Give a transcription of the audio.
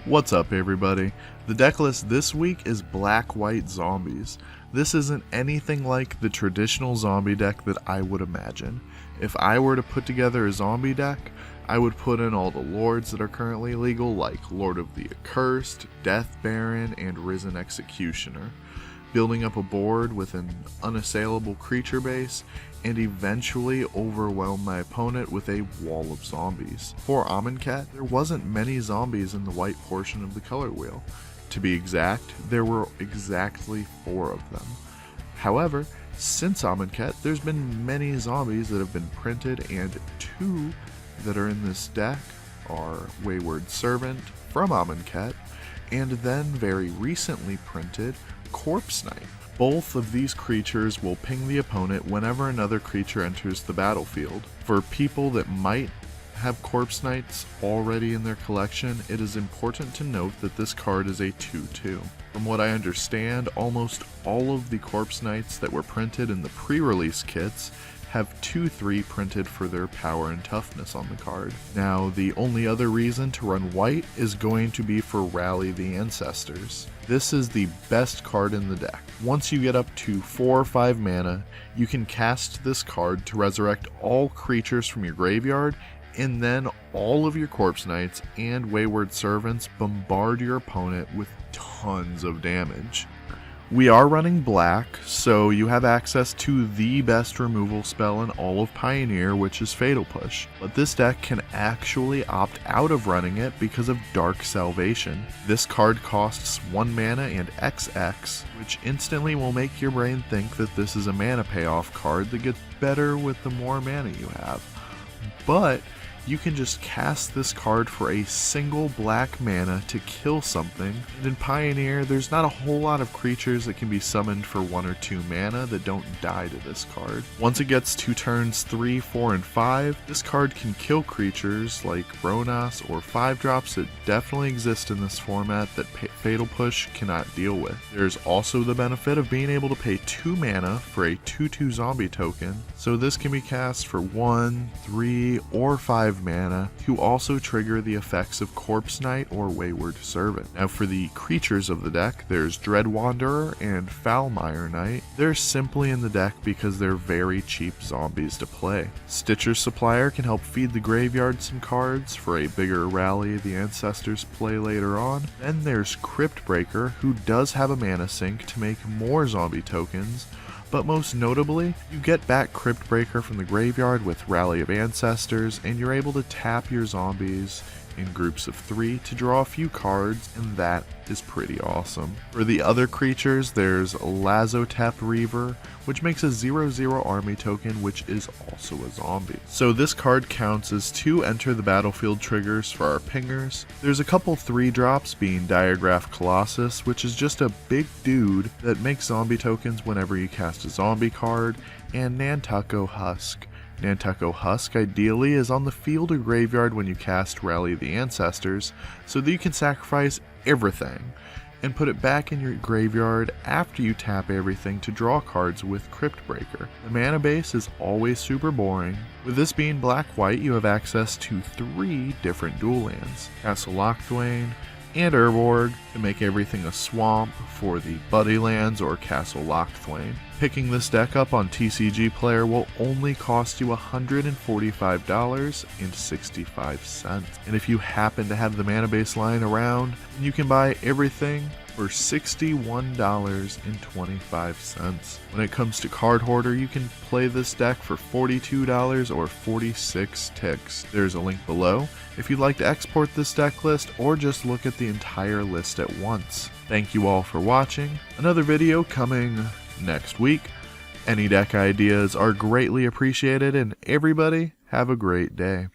What's up everybody? The deck list this week is black-white zombies. This isn't anything like the traditional zombie deck that I would imagine. If I were to put together a zombie deck, I would put in all the lords that are currently legal, like Lord of the Accursed, Death Baron, and Risen Executioner, building up a board with an unassailable creature base, and eventually overwhelm my opponent with a wall of zombies. For Amonkhet, there wasn't many zombies in the white portion of the color wheel. To be exact, there were exactly 4 of them. However, since Amonkhet, there's been many zombies that have been printed, and 2 that are in this deck are Wayward Servant from Amonkhet, and then very recently printed Corpse Knight. Both of these creatures will ping the opponent whenever another creature enters the battlefield. For people that might have Corpse Knights already in their collection, it is important to note that this card is a 2/2. From what I understand, almost all of the Corpse Knights that were printed in the pre-release kits have 2/3 printed for their power and toughness on the card. Now, the only other reason to run white is going to be for Rally the Ancestors. This is the best card in the deck. Once you get up to 4 or 5 mana, you can cast this card to resurrect all creatures from your graveyard, and then all of your Corpse Knights and Wayward Servants bombard your opponent with tons of damage. We are running black, so you have access to the best removal spell in all of Pioneer, which is Fatal Push. But this deck can actually opt out of running it because of Dark Salvation. This card costs 1 mana and XX, which instantly will make your brain think that this is a mana payoff card that gets better with the more mana you have. But you can just cast this card for a single black mana to kill something, and in Pioneer there's not a whole lot of creatures that can be summoned for 1 or 2 mana that don't die to this card. Once it gets to turns 3, 4, and 5, this card can kill creatures like Ronas or 5-drops that definitely exist in this format that Fatal Push cannot deal with. There's also the benefit of being able to pay 2 mana for a 2/2 zombie token, so this can be cast for 1, 3, or 5 mana to also trigger the effects of Corpse Knight or Wayward Servant. Now for the creatures of the deck, there's Dread Wanderer and Foulmire Knight. They're simply in the deck because they're very cheap zombies to play. Stitcher's Supplier can help feed the graveyard some cards for a bigger Rally the Ancestors play later on. Then there's Crypt Breaker, who does have a mana sink to make more zombie tokens, but most notably, you get back Crypt Breaker from the graveyard with Rally of Ancestors, and you're able to tap your zombies in groups of 3 to draw a few cards, and that is pretty awesome. For the other creatures, there's Lazotep Reaver, which makes a 0/0 army token, which is also a zombie. So this card counts as 2 enter the battlefield triggers for our pingers. There's a couple 3-drops, being Diagraph Colossus, which is just a big dude that makes zombie tokens whenever you cast a zombie card, and Nantucket Husk. Nantucket Husk ideally is on the field or graveyard when you cast Rally the Ancestors, so that you can sacrifice everything and put it back in your graveyard after you tap everything to draw cards with Crypt Breaker. The mana base is always super boring. With this being black-white, you have access to 3 different dual lands, Castle Locthwain and Urborg, to make everything a swamp for the Buddy lands or Castle Locthwain. Picking this deck up on TcgPlayer will only cost you $145.65, and if you happen to have the mana base lying around, you can buy everything for $61.25. When it comes to Card Hoarder, you can play this deck for $42 or 46 ticks. There's a link below if you'd like to export this deck list or just look at the entire list at once. Thank you all for watching. Another video coming next week. Any deck ideas are greatly appreciated, and everybody have a great day.